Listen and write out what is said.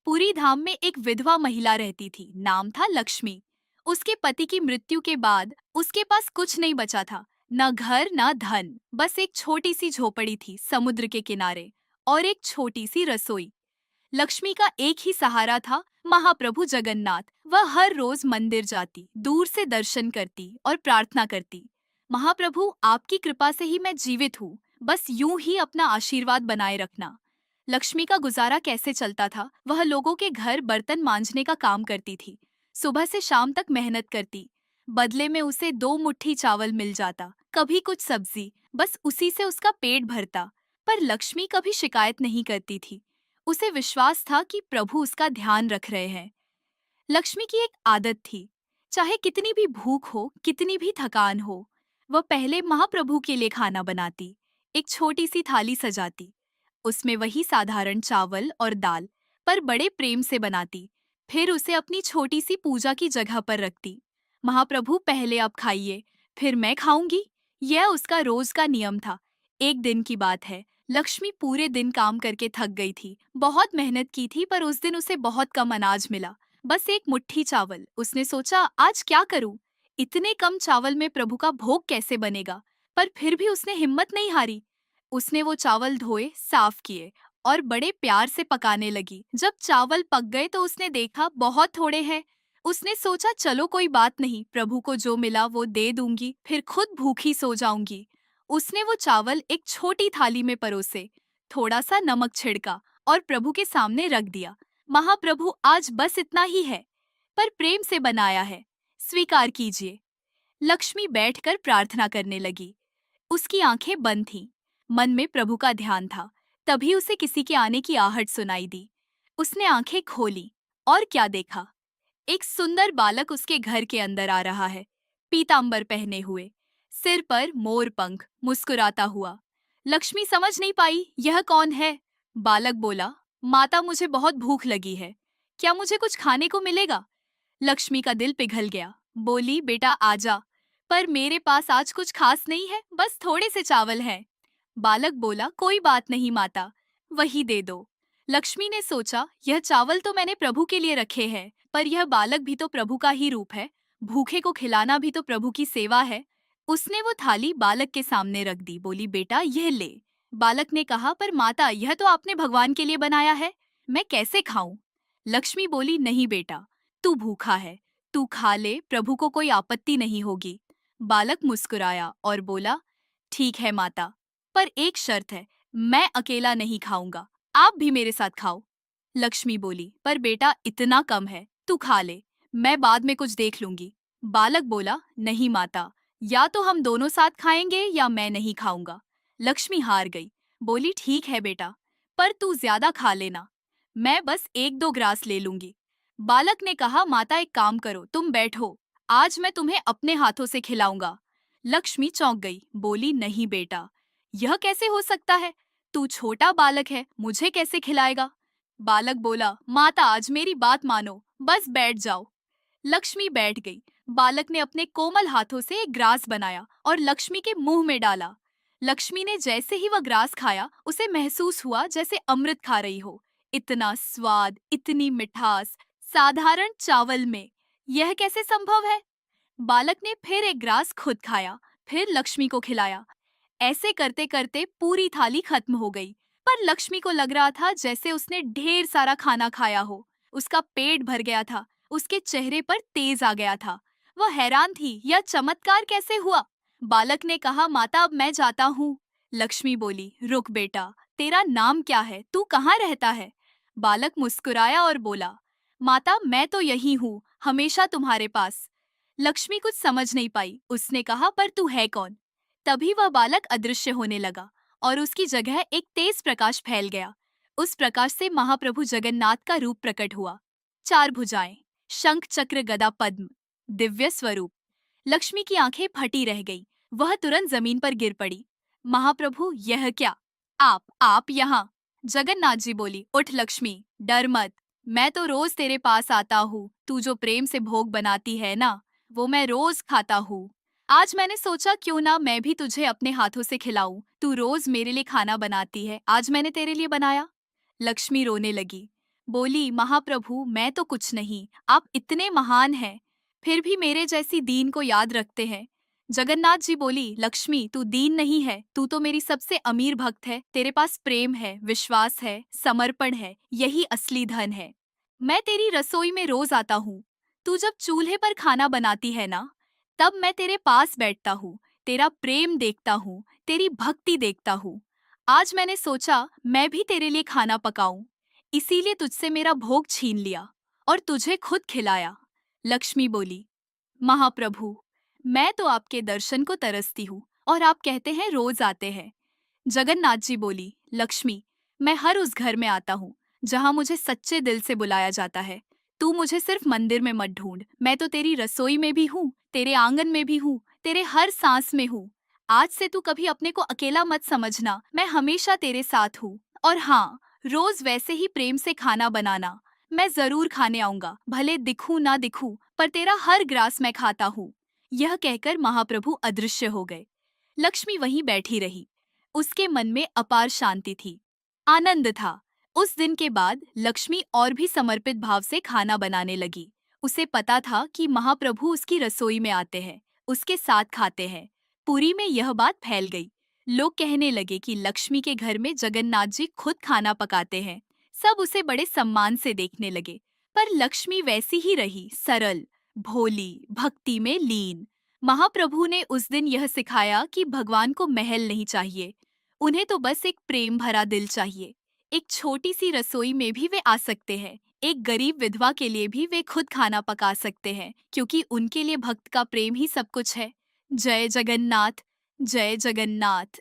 पुरी धाम में एक विधवा महिला रहती थी। नाम था लक्ष्मी। उसके पति की मृत्यु के बाद उसके पास कुछ नहीं बचा था। न घर न धन, बस एक छोटी सी झोपड़ी थी समुद्र के किनारे और एक छोटी सी रसोई। लक्ष्मी का एक ही सहारा था, महाप्रभु जगन्नाथ। वह हर रोज मंदिर जाती, दूर से दर्शन करती और प्रार्थना करती। महाप्रभु, आपकी कृपा से ही मैं जीवित हूँ, बस यूं ही अपना आशीर्वाद बनाए रखना। लक्ष्मी का गुजारा कैसे चलता था? वह लोगों के घर बर्तन मांजने का काम करती थी। सुबह से शाम तक मेहनत करती। बदले में उसे 2 मुट्ठी चावल मिल जाता, कभी कुछ सब्जी। बस उसी से उसका पेट भरता। पर लक्ष्मी कभी शिकायत नहीं करती थी। उसे विश्वास था कि प्रभु उसका ध्यान रख रहे हैं। लक्ष्मी की एक आदत थी, चाहे कितनी भी भूख हो, कितनी भी थकान हो, वह पहले महाप्रभु के लिए खाना बनाती। एक छोटी सी थाली सजाती, उसमें वही साधारण चावल और दाल, पर बड़े प्रेम से बनाती। फिर उसे अपनी छोटी सी पूजा की जगह पर रखती। महाप्रभु, पहले आप खाइए, फिर मैं खाऊंगी। यह उसका रोज का नियम था। एक दिन की बात है, लक्ष्मी पूरे दिन काम करके थक गई थी। बहुत मेहनत की थी, पर उस दिन उसे बहुत कम अनाज मिला। बस 1 मुट्ठी चावल। उसने सोचा, आज क्या करूं? इतने कम चावल में प्रभु का भोग कैसे बनेगा? पर फिर भी उसने हिम्मत नहीं हारी। उसने वो चावल धोए, साफ किए और बड़े प्यार से पकाने लगी। जब चावल पक गए तो उसने देखा बहुत थोड़े हैं। उसने सोचा, चलो कोई बात नहीं, प्रभु को जो मिला वो दे दूंगी, फिर खुद भूखी सो जाऊंगी। उसने वो चावल एक छोटी थाली में परोसे, थोड़ा सा नमक छिड़का और प्रभु के सामने रख दिया। महाप्रभु, आज बस इतना ही है, पर प्रेम से बनाया है, स्वीकार कीजिए। लक्ष्मी बैठकर प्रार्थना करने लगी। उसकी आंखें बंद थीं, मन में प्रभु का ध्यान था। तभी उसे किसी के आने की आहट सुनाई दी। उसने आंखें खोली और क्या देखा? एक सुंदर बालक उसके घर के अंदर आ रहा है, पीतांबर पहने हुए, सिर पर मोर पंख, मुस्कुराता हुआ। लक्ष्मी समझ नहीं पाई, यह कौन है? बालक बोला, माता, मुझे बहुत भूख लगी है, क्या मुझे कुछ खाने को मिलेगा? लक्ष्मी का दिल पिघल गया। बोली, बेटा आजा, पर मेरे पास आज कुछ खास नहीं है, बस थोड़े से चावल हैं। बालक बोला, कोई बात नहीं माता, वही दे दो। लक्ष्मी ने सोचा, यह चावल तो मैंने प्रभु के लिए रखे हैं, पर यह बालक भी तो प्रभु का ही रूप है। भूखे को खिलाना भी तो प्रभु की सेवा है। उसने वो थाली बालक के सामने रख दी। बोली, बेटा यह ले। बालक ने कहा, पर माता, यह तो आपने भगवान के लिए बनाया है, मैं कैसे खाऊं? लक्ष्मी बोली, नहीं बेटा, तू भूखा है, तू खा ले, प्रभु को कोई आपत्ति नहीं होगी। बालक मुस्कुराया और बोला, ठीक है माता, पर एक शर्त है, मैं अकेला नहीं खाऊंगा, आप भी मेरे साथ खाओ। लक्ष्मी बोली, पर बेटा इतना कम है, तू खा ले, मैं बाद में कुछ देख लूंगी। बालक बोला, नहीं माता, या तो हम दोनों साथ खाएंगे या मैं नहीं खाऊंगा। लक्ष्मी हार गई। बोली, ठीक है बेटा, पर तू ज्यादा खा लेना, मैं बस 1-2 ग्रास ले लूंगी। बालक ने कहा, माता एक काम करो, तुम बैठो, आज मैं तुम्हें अपने हाथों से खिलाऊंगा। लक्ष्मी चौंक गई। बोली, नहीं बेटा, यह कैसे हो सकता है? तू छोटा बालक है, मुझे कैसे खिलाएगा? बालक बोला, माता आज मेरी बात मानो, बस बैठ जाओ। लक्ष्मी बैठ गई। बालक ने अपने कोमल हाथों से एक ग्रास बनाया और लक्ष्मी के मुंह में डाला। लक्ष्मी ने जैसे ही वह ग्रास खाया, उसे महसूस हुआ जैसे अमृत खा रही हो। इतना स्वाद, इतनी मिठास, साधारण चावल में, यह कैसे संभव है? बालक ने फिर एक ग्रास खुद खाया, फिर लक्ष्मी को खिलाया। ऐसे करते करते पूरी थाली खत्म हो गई। पर लक्ष्मी को लग रहा था जैसे उसने ढेर सारा खाना खाया हो। उसका पेट भर गया था, उसके चेहरे पर तेज आ गया था। वह हैरान थी, यह चमत्कार कैसे हुआ? बालक ने कहा, माता अब मैं जाता हूँ। लक्ष्मी बोली, रुक बेटा, तेरा नाम क्या है, तू कहाँ रहता है? बालक मुस्कुराया और बोला, माता मैं तो यही हूँ, हमेशा तुम्हारे पास। लक्ष्मी कुछ समझ नहीं पाई। उसने कहा, पर तू है कौन? तभी वह बालक अदृश्य होने लगा और उसकी जगह एक तेज प्रकाश फैल गया। उस प्रकाश से महाप्रभु जगन्नाथ का रूप प्रकट हुआ। 4 भुजाएं, शंख चक्र गदा पद्म, दिव्य स्वरूप। लक्ष्मी की आंखें फटी रह गई। वह तुरंत जमीन पर गिर पड़ी। महाप्रभु, यह क्या? आप यहाँ? जगन्नाथ जी बोली, उठ लक्ष्मी, डर मत, मैं तो रोज तेरे पास आता हूँ। तू जो प्रेम से भोग बनाती है ना, वो मैं रोज खाता हूँ। आज मैंने सोचा क्यों ना मैं भी तुझे अपने हाथों से खिलाऊं। तू रोज मेरे लिए खाना बनाती है, आज मैंने तेरे लिए बनाया। लक्ष्मी रोने लगी। बोली, महाप्रभु मैं तो कुछ नहीं, आप इतने महान हैं, फिर भी मेरे जैसी दीन को याद रखते हैं। जगन्नाथ जी बोली, लक्ष्मी तू दीन नहीं है, तू तो मेरी सबसे अमीर भक्त है, तेरे पास प्रेम है, विश्वास है, समर्पण है, यही असली धन है। मैं तेरी रसोई में रोज आता हूँ, तू जब चूल्हे पर खाना बनाती है ना, तब मैं तेरे पास बैठता हूँ, तेरा प्रेम देखता हूँ, तेरी भक्ति देखता हूँ। आज मैंने सोचा मैं भी तेरे लिए खाना पकाऊं, इसीलिए तुझसे मेरा भोग छीन लिया और तुझे खुद खिलाया। लक्ष्मी बोली, महाप्रभु मैं तो आपके दर्शन को तरसती हूँ और आप कहते हैं रोज आते हैं। जगन्नाथ जी बोली, लक्ष्मी मैं हर उस घर में आता हूँ जहाँ मुझे सच्चे दिल से बुलाया जाता है। तू मुझे सिर्फ मंदिर में मत ढूंढ, मैं तो तेरी रसोई में भी हूँ, तेरे आंगन में भी हूँ, तेरे हर सांस में हूँ। आज से तू कभी अपने को अकेला मत समझना, मैं हमेशा तेरे साथ हूँ। और हाँ, रोज वैसे ही प्रेम से खाना बनाना, मैं जरूर खाने आऊंगा, भले दिखूं ना दिखूं, पर तेरा हर ग्रास मैं खाता हूँ। यह कहकर महाप्रभु अदृश्य हो गए। लक्ष्मी वहीं बैठी रही। उसके मन में अपार शांति थी, आनंद था। उस दिन के बाद लक्ष्मी और भी समर्पित भाव से खाना बनाने लगी। उसे पता था कि महाप्रभु उसकी रसोई में आते हैं, उसके साथ खाते हैं। पुरी में यह बात फैल गई। लोग कहने लगे कि लक्ष्मी के घर में जगन्नाथ जी खुद खाना पकाते हैं। सब उसे बड़े सम्मान से देखने लगे। पर लक्ष्मी वैसी ही रही, सरल, भोली, भक्ति में लीन। महाप्रभु ने उस दिन यह सिखाया कि भगवान को महल नहीं चाहिए, उन्हें तो बस एक प्रेम भरा दिल चाहिए। एक छोटी सी रसोई में भी वे आ सकते हैं, एक गरीब विधवा के लिए भी वे खुद खाना पका सकते हैं, क्योंकि उनके लिए भक्त का प्रेम ही सब कुछ है। जय जगन्नाथ, जय जगन्नाथ।